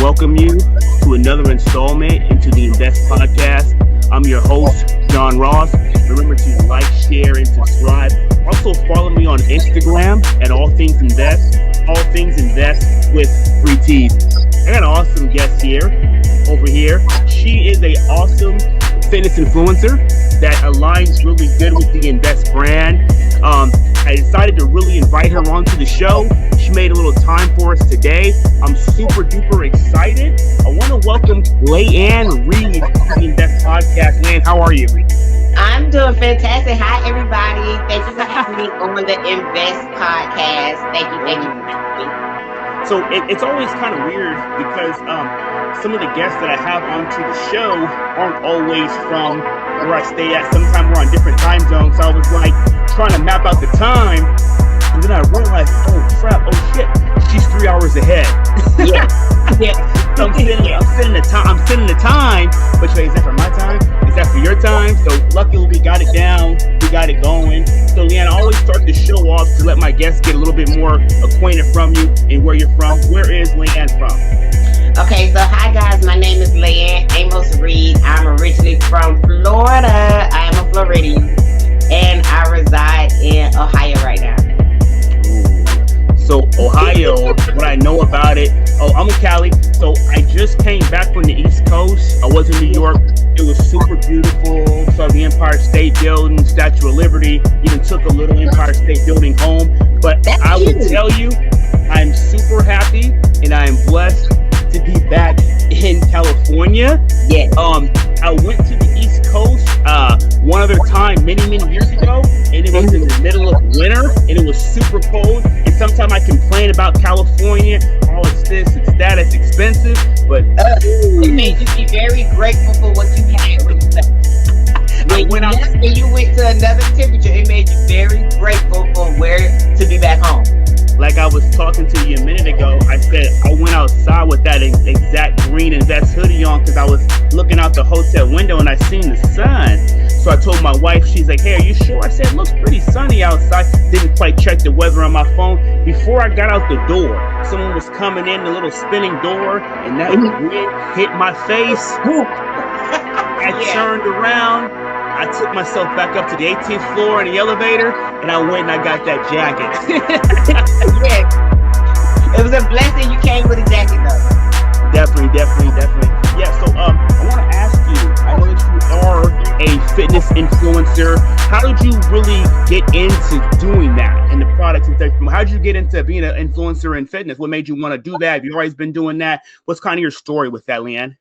welcome you to another installment into the Invest Podcast. I'm your host, John Ross. Remember to like, share, and subscribe. Also follow me on Instagram at All Things Invest. All Things Invest with 3 T's. I got an awesome guest over here. She is an awesome fitness influencer that aligns really good with the Invest brand. I decided to really invite her onto the show. She made a little time for us today. I'm super duper excited. I want to welcome LAEANN Reed to the Invest Podcast. LAEANN, how are you? I'm doing fantastic. Hi, everybody. Thank you for having me on the Invest Podcast. Thank you for having me. So it's always kind of weird because some of the guests that I have onto the show aren't always from where I stay at. Sometimes we're on different time zones. So I was like trying to map out the time, and then I realized, oh crap, oh shit, she's 3 hours ahead. Yeah. So I'm sitting the time, but is that for my time? Is that for your time? So luckily we got it down, we got it going. So LAEANN, I always start the show off to let my guests get a little bit more acquainted from you and where you're from. Where is LAEANN from? Okay, so hi guys, my name is LAEANN Reed. I'm originally from Florida. I am a Floridian, and I reside in Ohio right now. So Ohio, what I know about it, I'm in Cali. So I just came back from the East Coast. I was in New York. It was super beautiful. Saw the Empire State Building, Statue of Liberty. Even took a little Empire State Building home. But I will tell you, I'm super happy and I am blessed to be back in California. Yeah. I went to the East Coast one other time many years ago, and it was in the middle of winter, and it was super cold. And sometimes I complain about California, oh, it's this, it's that, it's expensive, but it made you be very grateful for what you had when you left. When you went to another temperature, it made you very grateful for where to be back home. Like I was talking to you a minute ago, I said I went outside with that exact green Invest hoodie on because I was looking out the hotel window and I seen the sun. So I told my wife, she's like, hey, are you sure? I said, it looks pretty sunny outside. Didn't quite check the weather on my phone. Before I got out the door, someone was coming in, the little spinning door, and that wind hit my face. I turned around. I took myself back up to the 18th floor in the elevator, and I went and I got that jacket. Yeah. It was a blessing you came with a jacket, though. Definitely. Yeah, so I want to ask you, I know that you are a fitness influencer. How did you really get into doing that and the products and things? How did you get into being an influencer in fitness? What made you want to do that? Have you always been doing that? What's kind of your story with that, LAEANN?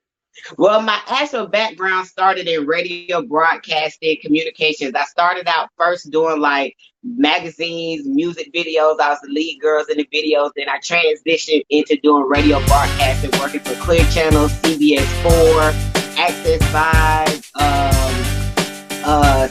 Well, my actual background started in radio broadcasting communications. I started out first doing like magazines, music videos. I was the lead girls in the videos. Then I transitioned into doing radio broadcasting, working for Clear Channel, CBS 4, Access 5,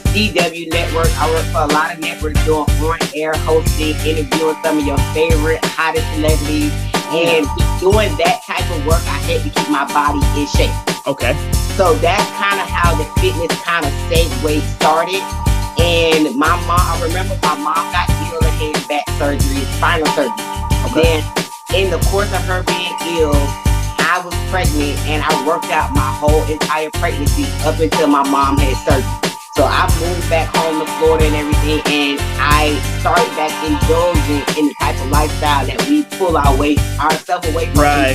CW Network. I worked for a lot of networks doing on-air hosting, interviewing some of your favorite, hottest celebrities. And doing that type of work, I had to keep my body in shape. Okay. So that's kind of how the fitness kind of segue started. And I remember my mom got ill and had back surgery, spinal surgery. Okay. Then in the course of her being ill, I was pregnant and I worked out my whole entire pregnancy up until my mom had surgery. So I moved back home to Florida and everything, and I started back indulging in the type of lifestyle that we pull ourselves away from. Right.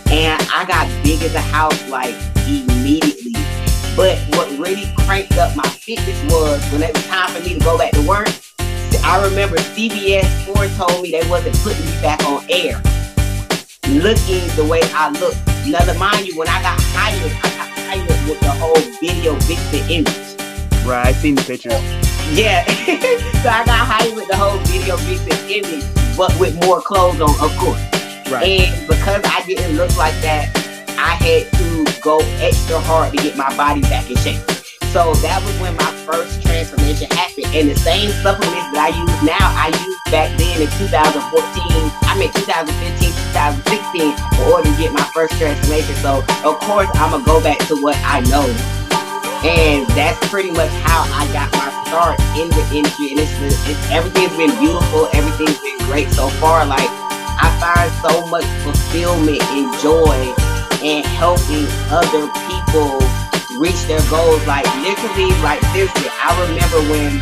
And I got big as a house like immediately. But what really cranked up my fitness was when it was time for me to go back to work. I remember CBS 4 told me they wasn't putting me back on air, looking the way I looked. Now, mind you, when I got hired with the whole video vixen image. Right, I seen the pictures. Yeah. So I got hired with the whole video vixen image, but with more clothes on, of course. Right. And because I didn't look like that, I had to go extra hard to get my body back in shape. So that was when my first transformation happened. And the same supplements that I use now, I used back then in 2015, 2016 in order to get my first transformation. So of course I'm gonna go back to what I know. And that's pretty much how I got my start in the industry. And everything's been beautiful. Everything's been great so far. Like, I find so much fulfillment and joy in helping other people reach their goals. Like literally, like seriously, I remember when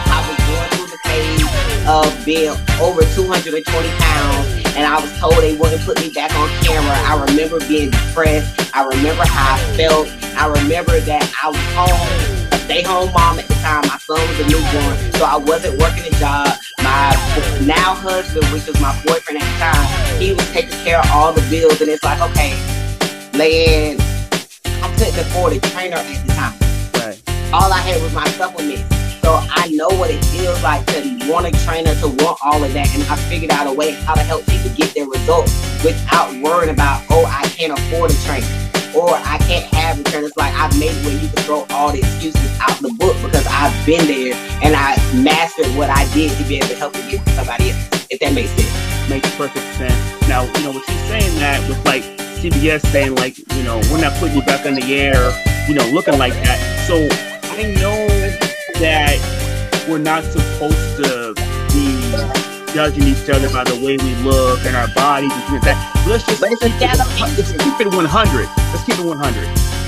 I was going through the phase of being over 220 pounds and I was told they wouldn't put me back on camera. I remember being depressed. I remember how I felt. I remember that I was home, a stay-home mom at the time. My son was a newborn, so I wasn't working a job. My now husband, which was my boyfriend at the time, he was taking care of all the bills. And it's like, okay, LAEANN, I couldn't afford a trainer at the time. Right. All I had was my supplements. So I know what it feels like to want a trainer, to want all of that. And I figured out a way how to help people get their results without worrying about, oh, I can't afford a trainer or I can't have a trainer. It's like I've made it where you can throw all the excuses out the book because I've been there and I mastered what I did to be able to help it get to somebody else, if that makes sense. Makes perfect sense. Now, with you saying that with like CBS saying like, we're not putting you back on the air, looking like that. So I know that we're not supposed to be judging each other by the way we look and our bodies and things like that. Let's just keep it 100. Let's keep it 100.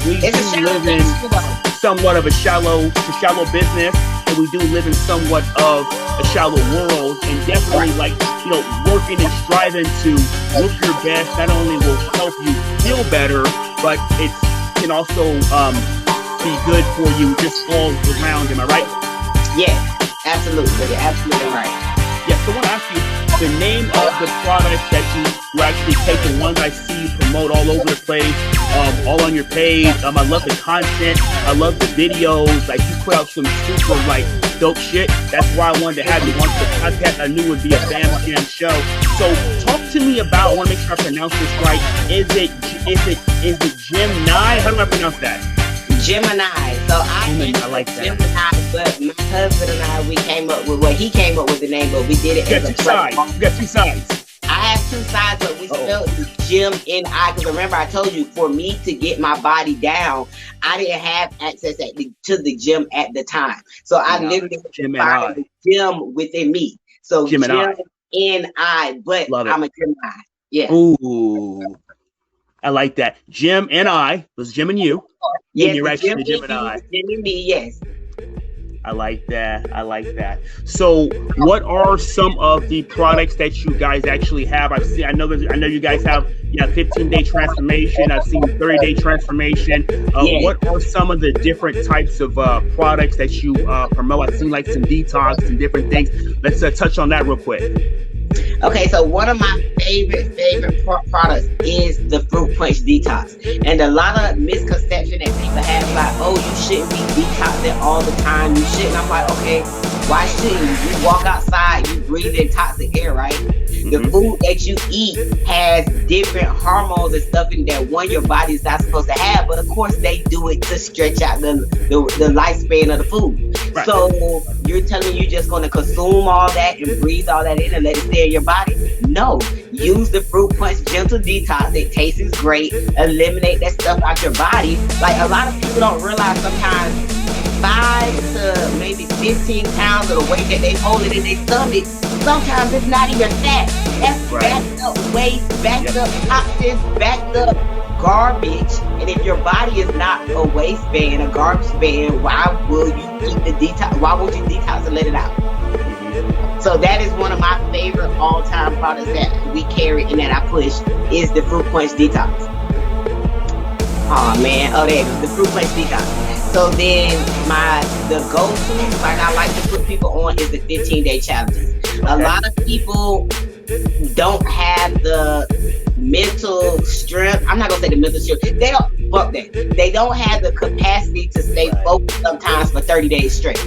We do live in somewhat of a shallow business, and we do live in somewhat of a shallow world, and definitely working and striving to look your best not only will help you feel better, but it can also be good for you just all around. Am I right? Yes, absolutely. You're absolutely right. Yeah, so I want to ask you the name of the products that you actually take, the ones I see you promote all over the place, all on your page. I love the content. I love the videos. Like, you put out some super dope shit. That's why I wanted to have you on the podcast. I knew it would be a Bam Jam show. So talk to me about, I want to make sure I pronounce this right. Is it Gemini? How do I pronounce that? Gemini. So I like that. Gemini, but my husband and I, he came up with the name, but we did it as a play. You got two sides. I have two sides, but we spelled Gemini. Because remember, I told you, for me to get my body down, I didn't have access to the gym at the time. So I literally found the gym within me. So Gemini, but I'm a Gemini. Yeah. Ooh. I like that. Jim and I was Jim and you. Yes, and you're actually Jim and I. Jim and me, yes. I like that. So, what are some of the products that you guys actually have? I know you guys have 15-day transformation. I've seen 30-day transformation. Yes. What are some of the different types of products that you promote? I've seen some detox and different things. Let's touch on that real quick. Okay, so one of my favorite products is the Fruit Punch Detox. And a lot of misconception that people have about, oh, you shouldn't be detoxing all the time. You shouldn't. I'm like, okay, why shouldn't you? You walk outside, you breathe in toxic air, right? The food that you eat has different hormones and stuff in there. One, your body's not supposed to have, but of course they do it to stretch out the lifespan of the food. Right. So you're telling me you're just going to consume all that and breathe all that in and let it stay in your body? No. Use the Fruit Punch Gentle Detox. It tastes great. Eliminate that stuff out your body. Like, a lot of people don't realize sometimes 5 to maybe 15 pounds of the weight that they hold it in their stomach, sometimes it's not even fat. That's backed up waste, backed up toxins, backed up garbage. And if your body is not a waste bin, a garbage bin, why will you eat the detox? Why won't you detox and let it out? So that is one of my favorite all-time products that we carry and that I push is the Fruit Punch Detox. Oh man, there it is, the Fruit Punch Detox. So then the go-to, like I like to put people on, is the 15-day challenges. Okay. A lot of people don't have the mental strength. I'm not gonna say the mental strength. They don't have the capacity to stay focused sometimes for 30 days straight.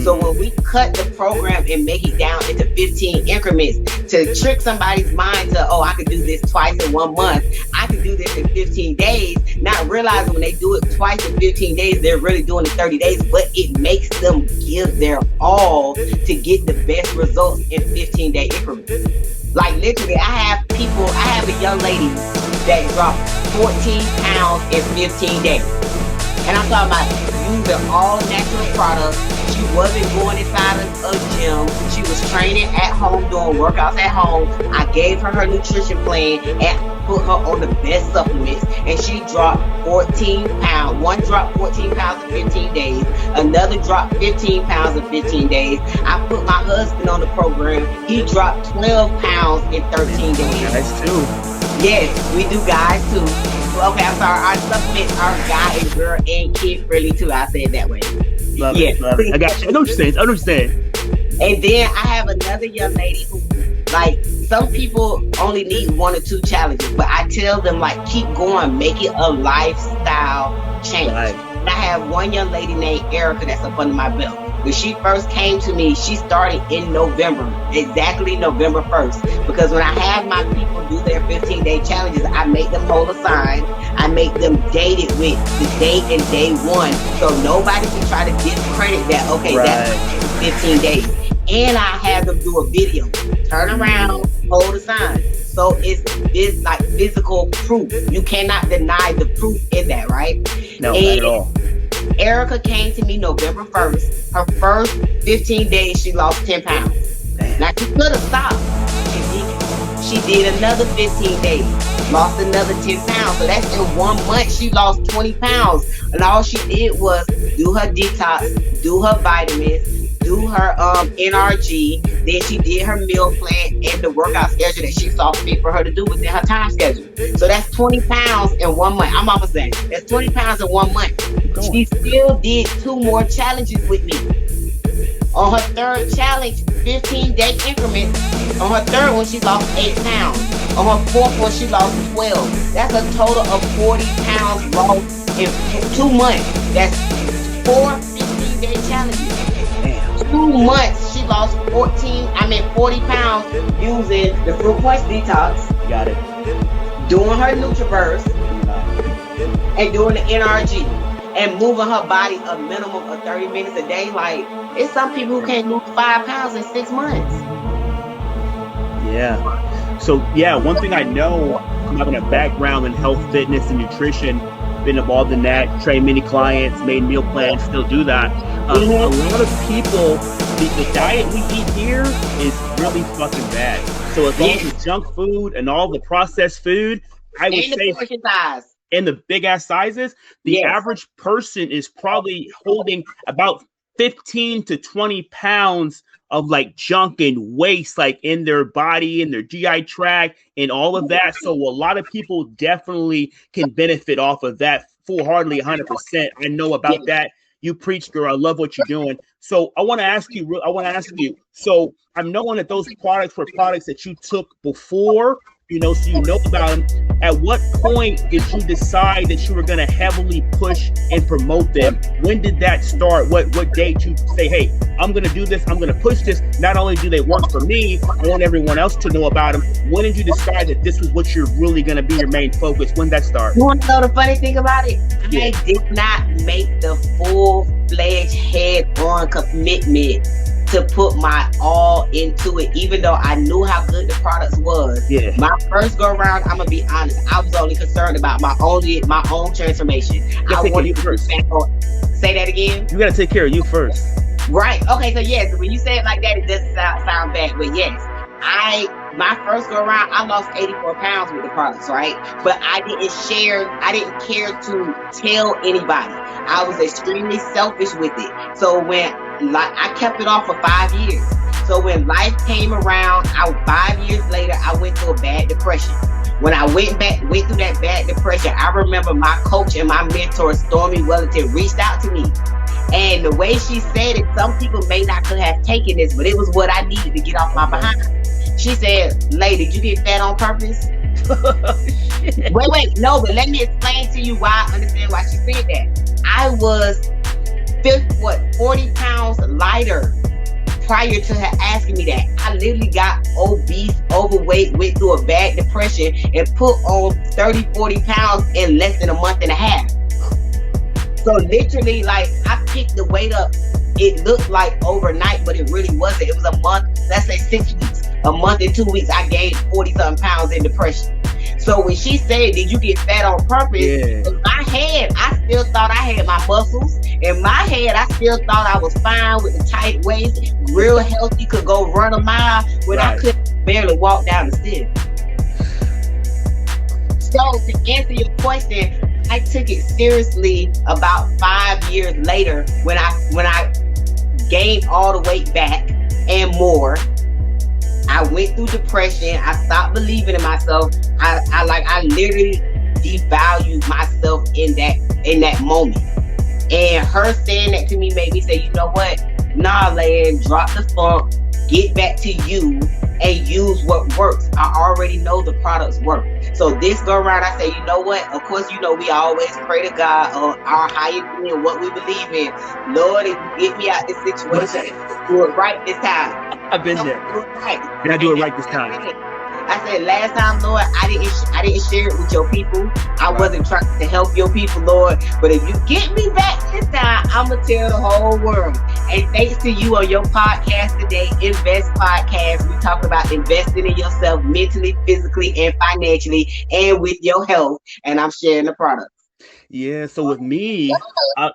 So when we cut the program and make it down into 15 increments to trick somebody's mind to, oh, I could do this twice in 1 month, I could do this in 15 days, not realizing when they do it twice in 15 days, they're really doing it 30 days, but it makes them give their all to get the best results in 15-day increments. Like, literally, I have a young lady that dropped 14 pounds in 15 days. And I'm talking about using all natural products. She wasn't going inside a gym. She was training at home, doing workouts at home. I gave her nutrition plan and put her on the best supplements, and she dropped 14 pounds. One dropped 14 pounds in 15 days. Another dropped 15 pounds in 15 days. I put my husband on the program. He dropped 12 pounds in 13 days. Guys too. Yes, we do guys too. Okay, I'm sorry. Our supplements are guy and girl and kid friendly too. I said it that way. Love it. Love it. I got you. I know what you're saying. I understand. And then I have another young lady who, like, some people only need 1 or 2 challenges, but I tell them, like, keep going, make it a lifestyle change. Right. And I have one young lady named Erica that's up under my belt. When she first came to me, she started in November, exactly November 1st. Because when I have my people do their 15-day challenges, I make them hold a sign. I make them date it with the date and day 1. So nobody can try to discredit that, okay, Right. that's 15 days. And I have them do a video. Turn around, hold a sign. So it's like physical proof. You cannot deny the proof in that, right? No, and not at all. Erica came to me November 1st. Her first 15 days, she lost 10 pounds. Now, she could have stopped. She did another 15 days, lost another 10 pounds. So that's in 1 month, she lost 20 pounds. And all she did was do her detox, do her vitamins, do her NRG. Then she did her meal plan and the workout schedule that she saw fit for her to do within her time schedule. So that's 20 pounds in 1 month. I'm almost saying that's 20 pounds in 1 month. She still did 2 more challenges with me. On her third challenge, 15-day increments. On her third one, she lost 8 pounds. On her fourth one, she lost 12. That's a total of 40 pounds lost in 2 months. That's 4 15-day challenges. 2 months, she lost 40 pounds using the Fruit Punch Detox. Got it. Doing her Nutriverse and doing the NRG. And moving her body a minimum of 30 minutes a day. Like, it's some people who can't lose 5 pounds in 6 months. Yeah. So, yeah, one thing I know, I'm having a background in health, fitness, and nutrition, been involved in that, trained many clients, made meal plans, still do that. A lot of people, the diet we eat here is really fucking bad. So as long as it's junk food and all the processed food, I would say, portion size. and the big ass sizes, the average person is probably holding about 15 to 20 pounds of like junk and waste, like in their body, in their GI tract, and all of that. So a lot of people definitely can benefit off of that full-heartedly, 100%. I know about that. You preach, girl. I love what you're doing. So I want to ask you. So I'm knowing that those products were products that you took before, so you know about them. At what point did you decide that you were going to heavily push and promote them? When did that start? What date you say, hey, I'm going to do this. I'm going to push this. Not only do they work for me, I want everyone else to know about them. When did you decide that this was what you're really going to be your main focus? When did that start? You want to know the funny thing about it? I did not make the full-fledged head-on commitment to put my all into it, even though I knew how good the products was. Yeah. My first go around, I'm gonna be honest, I was only concerned about my own transformation. I wanted to first. Say that again. You gotta take care of you first. Right. Okay. So yes, when you say it like that, it doesn't sound bad, but yes, my first go around, I lost 84 pounds with the products, right? But I didn't care to tell anybody. I was extremely selfish with it. So I kept it off for 5 years. So when life came around, 5 years later, I went through a bad depression. When I went through that bad depression, I remember my coach and my mentor, Stormy Wellington, reached out to me. And the way she said it, some people may not could have taken this, but it was what I needed to get off my behind. She said, "Lady, did you get fat on purpose?" Wait, no, but let me explain to you why I understand why she said that. I was 40 pounds lighter prior to her asking me that. I literally got obese, overweight, went through a bad depression, and put on 30, 40 pounds in less than a month and a half. So literally, like, I picked the weight up. It looked like overnight, but it really wasn't. It was a month, let's say 6 weeks. A month and 2 weeks, I gained 40-something pounds in depression. So when she said, "Did you get fat on purpose?" In my head, I still thought I had my muscles In my head, I still thought I was fine with the tight waist, real healthy, could go run a mile when I Right. could barely walk down the stairs. So to answer your question, I took it seriously about 5 years later when I gained all the weight back and more. I went through depression. I stopped believing in myself. I literally devalued myself in that moment. And her saying that to me made me say, you know what? Nah, LAEANN, drop the funk, get back to you and use what works. I already know the products work. So this go around, I say, you know what? Of course, we always pray to God or our higher being, what we believe in. Lord, if you get me out this What situation, that? do it right this time. I've been So there, do it right. and I do it And that's right this what time. I said. I said last time, Lord, I didn't share it with your people. I Right. wasn't trying to help your people, Lord. But if you get me back this time, I'ma tell the whole world. And thanks to you on your podcast today, Invest Podcast. We talking about investing in yourself mentally, physically, and financially, and with your health. And I'm sharing the product. Yeah. So with me,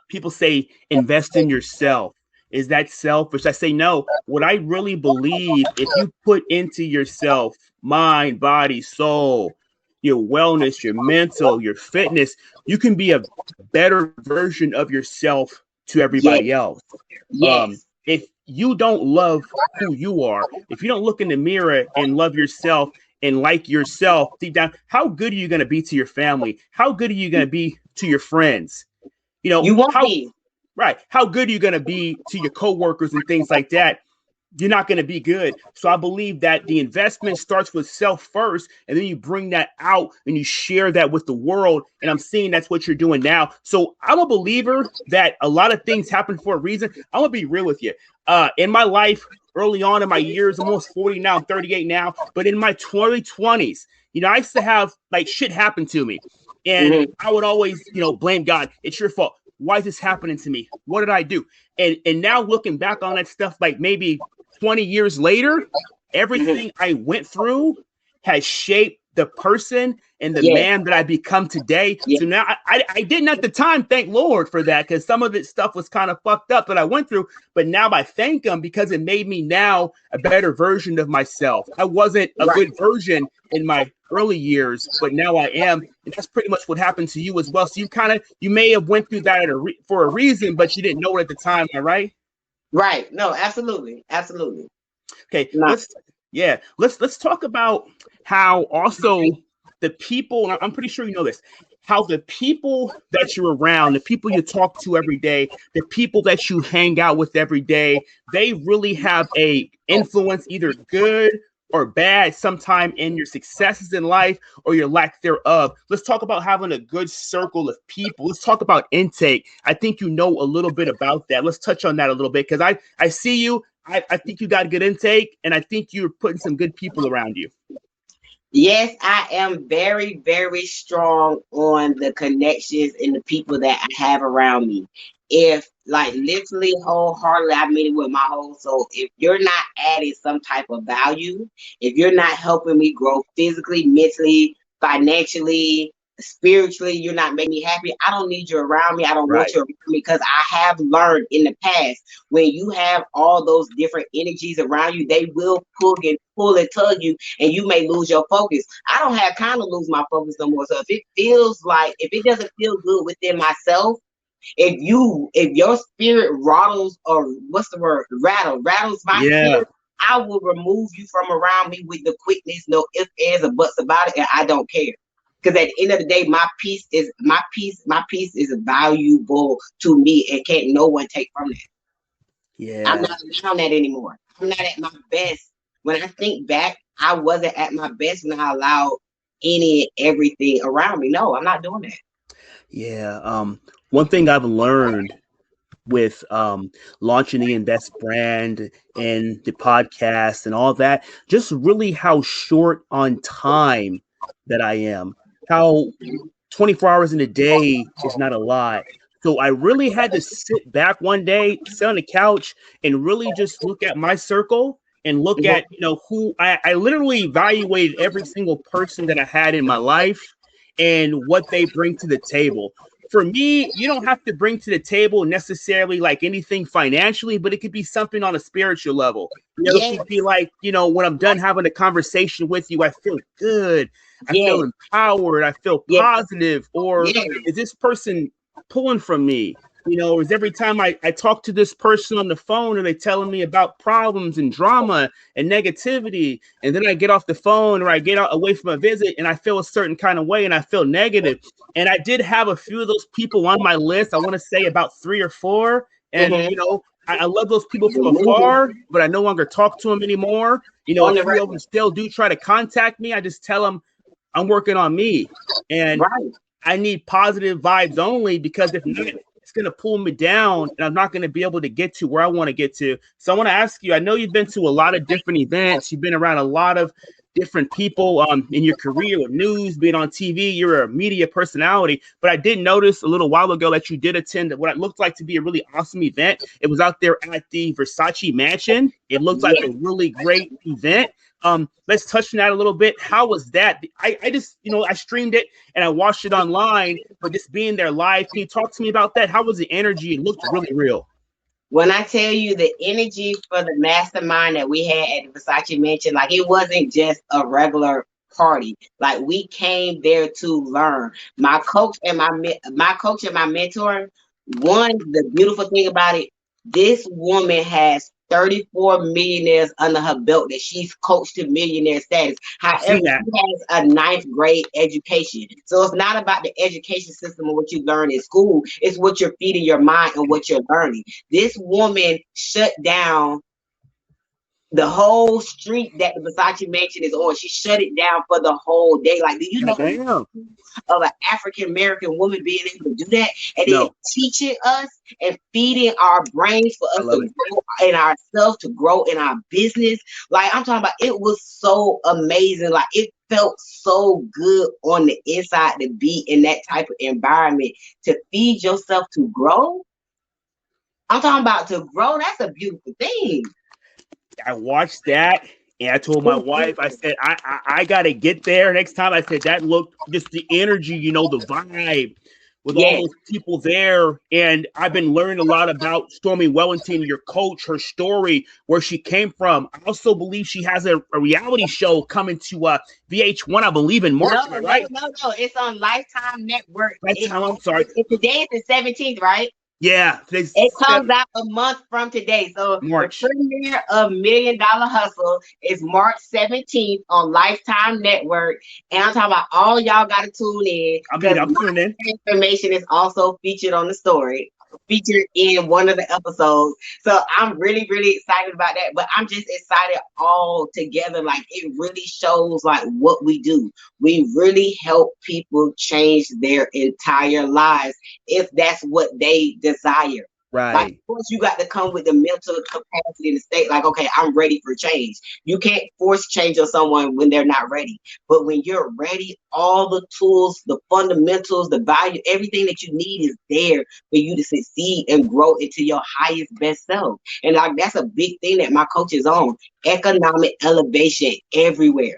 people say invest in yourself. Is that selfish? I say no. What I really believe, if you put into yourself, mind, body, soul, your wellness, your mental, your fitness, you can be a better version of yourself to everybody Yes, else. yes. If you don't love who you are, if you don't look in the mirror and love yourself and like yourself deep down, how good are you going to be to your family? How good are you going to be to your friends? You won't How be. right? How good are you going to be to your coworkers and things like that? You're not going to be good. So I believe that the investment starts with self first, and then you bring that out and you share that with the world. And I'm seeing that's what you're doing now. So I'm a believer that a lot of things happen for a reason. I'm gonna be real with you. In my life, early on in my years, I'm almost 40 now, I'm 38 now, but in my 2020s, I used to have like shit happen to me. And Hmm. I would always, blame God. It's your fault. Why is this happening to me? What did I do? And now looking back on that stuff, like maybe 20 years later, Hmm. everything I went through has shaped the person and the Yes, man that I become today. yes. So now I didn't at the time thank Lord for that because some of this stuff was kind of fucked up that I went through. But now I thank him because it made me now a better version of myself. I wasn't a Right. good version in my early years, but now I am. And that's pretty much what happened to you as well. So you may have went through that for a reason, but you didn't know it at the time. Am I right? Right. No, absolutely. Absolutely. Okay, No. let's talk about how also the people, and I'm pretty sure you know this, how the people that you're around, the people you talk to every day, the people that you hang out with every day, they really have a influence, either good or bad, sometime in your successes in life or your lack thereof. Let's talk about having a good circle of people. Let's talk about intake. I think you know a little bit about that. Let's touch on that a little bit because I see you. I think you got a good intake, and I think you're putting some good people around you. Yes, I am very, very strong on the connections and the people that I have around me. If like literally wholeheartedly, I mean it with my whole soul. If you're not adding some type of value, if you're not helping me grow physically, mentally, financially, spiritually, you're not making me happy. I don't need you around me. I don't want Right. you around me because I have learned in the past when you have all those different energies around you, they will pull and tug you and you may lose your focus. I don't have time to lose my focus no more. So if it doesn't feel good within myself, if your spirit rattles or what's the word rattles my Yeah. spirit, I will remove you from around me with the quickness, no ifs, ands, or buts about it, and I don't care. Because at the end of the day, my peace is valuable to me, and can't no one take from that. I'm Yeah. not around that anymore. I'm not at my best. When I think back, I wasn't at my best when I allowed any and everything around me. No, I'm not doing that. Yeah. One thing I've learned with launching the Invest brand and the podcast and all that, just really how short on time that I am. How 24 hours in a day is not a lot. So I really had to sit back one day, sit on the couch, and really just look at my circle and look Mhm. at who I literally evaluated every single person that I had in my life and what they bring to the table. for me, you don't have to bring to the table necessarily like anything financially, but it could be something on a spiritual level. It Yes, could be like, when I'm done having a conversation with you, I feel good. I yes, feel empowered. I feel yes, positive. Or yes. is this person pulling from me? Is every time I talk to this person on the phone and they telling me about problems and drama and negativity, and then I get off the phone or I get out away from a visit and I feel a certain kind of way and I feel negative. And I did have a few of those people on my list. I want to say about 3 or 4. And Mm-hmm. I love those people from afar, but I no longer talk to them anymore. A On the few of them record. still do try to contact me. I just tell them I'm working on me. And Right. I need positive vibes only, because if not, it's going to pull me down and I'm not going to be able to get to where I want to get to. So I want to ask you, I know you've been to a lot of different events. You've been around a lot of different people in your career with news, being on TV. You're a media personality. But I did notice a little while ago that you did attend what it looked like to be a really awesome event. It was out there at the Versace Mansion. It looked like a Yes. really great event. Let's touch on that a little bit. How was that? I just, I streamed it and I watched it online, but just being there live, can you talk to me about that? How was the energy? It looked really real. When I tell you the energy for the mastermind that we had at the Versace Mansion, like it wasn't just a regular party. Like we came there to learn. My coach and my mentor. One, the beautiful thing about it, this woman has 34 millionaires under her belt that she's coached to millionaire status. I've However, seen that. she has a ninth grade education. So it's not about the education system and what you learn in school. It's what you're feeding your mind and what you're learning. This woman shut down the whole street that the Versace Mansion is on. She shut it down for the whole day. Like, do you know Damn. of an African American woman being able to do that and then No, teaching us and feeding our brains for I us love to it. grow in ourselves, to grow in our business? Like I'm talking about, it was so amazing. Like it felt so good on the inside to be in that type of environment, to feed yourself to grow. I'm talking about to grow. That's a beautiful thing. I watched that and I told my wife, I said, I got to get there next time. I said, that looked just the energy, the vibe with all Yes. those people there. And I've been learning a lot about Stormy Wellington, your coach, her story, where she came from. I also believe she has a reality show coming to VH1, I believe, in No, March. Am I no, right? no, no. It's on Lifetime Network. That's how I'm sorry. Today is the 17th, right? Yeah, It today's comes out a month from today. So the March. premiere of Million Dollar Hustle is March 17th on Lifetime Network. And I'm talking about all y'all got to tune in because I'm my tuning in. information is also featured on the story, featured in one of the episodes. So I'm really, really excited about that. But I'm just excited all together. Like it really shows like what we do. We really help people change their entire lives if that's what they desire. Like, of Right. course, you got to come with the mental capacity to state, like, okay, I'm ready for change. You can't force change on someone when they're not ready. But when you're ready, all the tools, the fundamentals, the value, everything that you need is there for you to succeed and grow into your highest best self. And like that's a big thing that my coach is on. Economic elevation everywhere.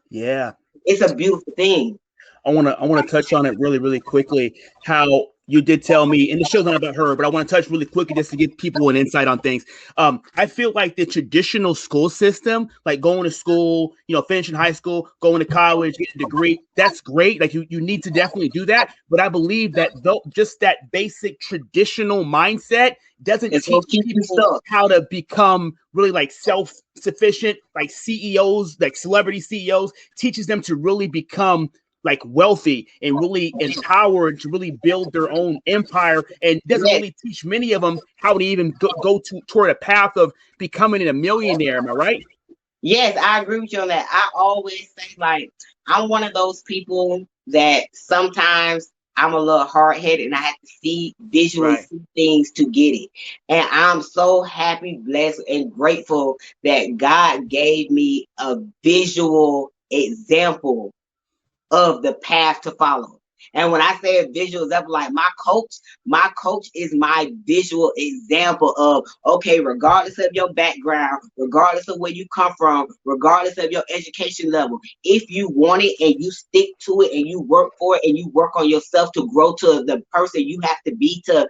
Yeah. It's a beautiful thing. I want to touch on it really, really quickly. How you did tell me, and the show's not about her, but I want to touch really quickly just to give people an insight on things. I feel like the traditional school system, like going to school, finishing high school, going to college, getting a degree, that's great. Like you need to definitely do that. But I believe that though just that basic traditional mindset doesn't It's gonna teach keep you people stuck. how to become really like self-sufficient, like CEOs, like celebrity CEOs, teaches them to really become like wealthy and really empowered to really build their own empire, and doesn't Yes. really teach many of them how to even go toward a path of becoming a millionaire. Am I right? Yes, I agree with you on that. I always say, like, I'm one of those people that sometimes I'm a little hard headed and I have to visually Right. see things to get it. And I'm so happy, blessed, and grateful that God gave me a visual example of the path to follow. And when I say a visual example, like my coach is my visual example of, okay, regardless of your background, regardless of where you come from, regardless of your education level, if you want it and you stick to it and you work for it and you work on yourself to grow to the person you have to be to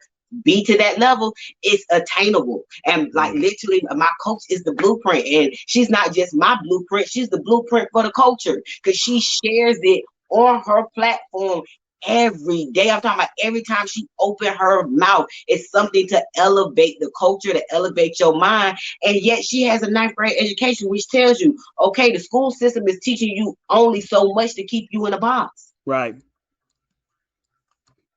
that level, it's attainable. And like literally my coach is the blueprint, and she's not just my blueprint, she's the blueprint for the culture, because she shares it on her platform every day. I'm talking about every time she open her mouth, it's something to elevate the culture, to elevate your mind. And yet she has a ninth grade education, which tells you, okay, the school system is teaching you only so much to keep you in a box. Right.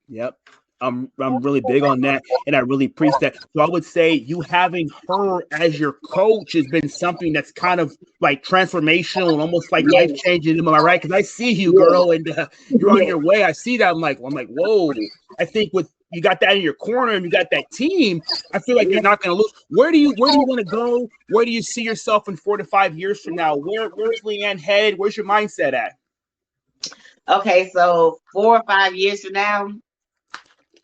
Yep. I'm really big on that, and I really preach that. So I would say you having her as your coach has been something that's kind of like transformational and almost like life Yes, changing. Am I right? Because I see you, yes, girl, and you're on yes, your way. I see that. I'm like, whoa. I think with you got that in your corner and you got that team, I feel like you're yes. not going to lose. Where do you want to go? Where do you see yourself in 4 to 5 years from now? Where's LAEANN headed? Where's your mindset at? Okay, so 4 or 5 years from now,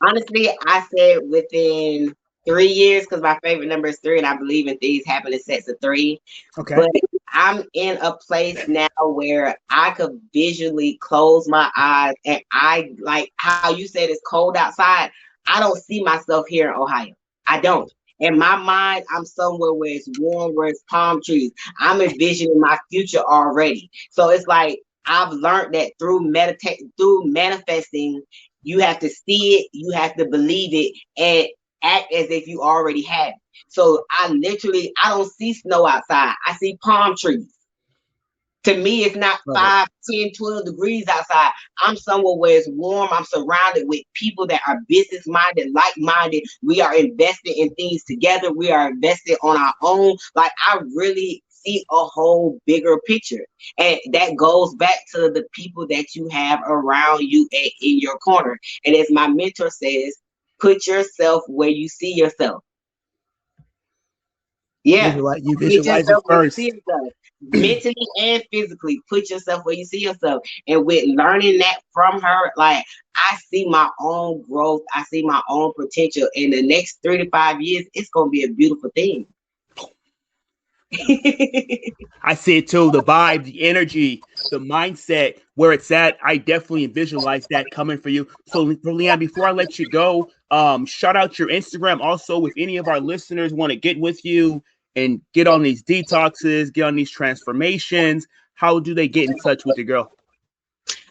honestly, I said within 3 years, because my favorite number is three, and I believe in things happen in sets of three. Okay. But I'm in a place now where I could visually close my eyes, and I, like how you said it's cold outside. I don't see myself here in Ohio. I don't. In my mind, I'm somewhere where it's warm, where it's palm trees. I'm envisioning my future already. So it's like I've learned that through manifesting, you have to see it, you have to believe it, and act as if you already have it. So I don't see snow outside. I see palm trees. To me, it's not Love it. 5, 10, 12 degrees outside. I'm somewhere where it's warm. I'm surrounded with people that are business minded, like minded. We are invested in things together. We are invested on our own. Like, I really see a whole bigger picture. And that goes back to the people that you have around you in your corner. And as my mentor says, put yourself where you see yourself. Yeah. You Put visualize it yourself where you see first. yourself. Mentally and physically, put yourself where you see yourself. And with learning that from her, like, I see my own growth. I see my own potential. In the next 3 to 5 years, it's gonna be a beautiful thing. I see it too. The vibe, the energy, the mindset, where it's at. I definitely visualize that coming for you. So, for LAEANN, before I let you go, shout out your Instagram. Also, if any of our listeners want to get with you and get on these detoxes, get on these transformations, how do they get in touch with you, girl?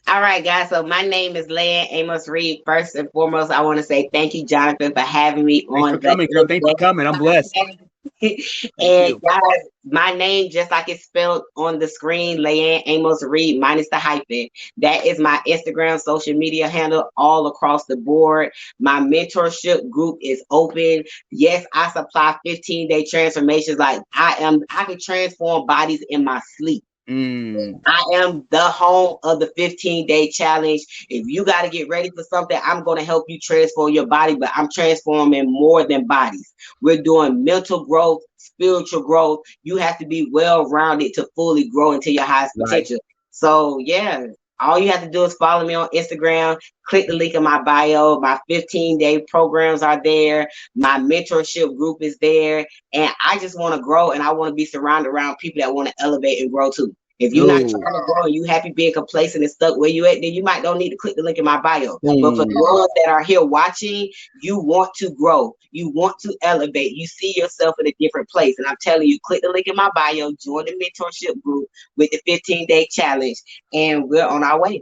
All right, guys. So my name is LAEANN Amos Reed. First and foremost, I want to say thank you, Jonathan, for having me Thanks for on the coming, girl. Thanks for coming. I'm blessed. Thank And you. guys, my name, just like it's spelled on the screen, LAEANN Amos Reed, minus the hyphen. That is my Instagram social media handle all across the board. My mentorship group is open. Yes, I supply 15-day transformations. Like, I can transform bodies in my sleep. Mm, I am the home of the 15-day challenge. If you got to get ready for something, I'm going to help you transform your body, but I'm transforming more than bodies. We're doing mental growth, spiritual growth. You have to be well rounded to fully grow into your highest right. potential. So, yeah, all you have to do is follow me on Instagram, click the link in my bio. My 15-day programs are there. My mentorship group is there. And I just want to grow, and I want to be surrounded around people that want to elevate and grow too. If you're not Ooh, trying to grow and you happy being complacent and stuck where you at, then you might don't need to click the link in my bio. But for the boom. ones that are here watching, you want to grow. You want to elevate. You see yourself in a different place. And I'm telling you, click the link in my bio, join the mentorship group with the 15-day challenge, and we're on our way.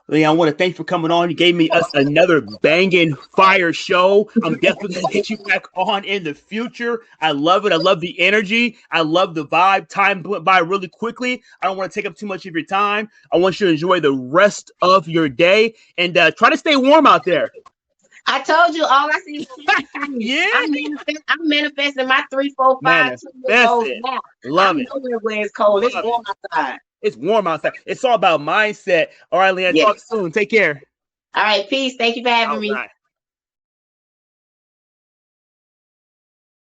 LAEANN, I want to thank you for coming on. You gave me us another banging fire show. I'm definitely going to get you back on in the future. I love it. I love the energy. I love the vibe. Time went by really quickly. I don't want to take up too much of your time. I want you to enjoy the rest of your day and try to stay warm out there. I told you all I see is Yeah. I'm manifesting my 3, 4, 5, 2 year Manifest goals it. now. Love I'm it. nowhere where it's cold. It's Love it. warm outside. It's warm outside. It's all about mindset. All right, LAEANN. Yeah. Talk soon. Take care. All right. Peace. Thank you for having All me. right.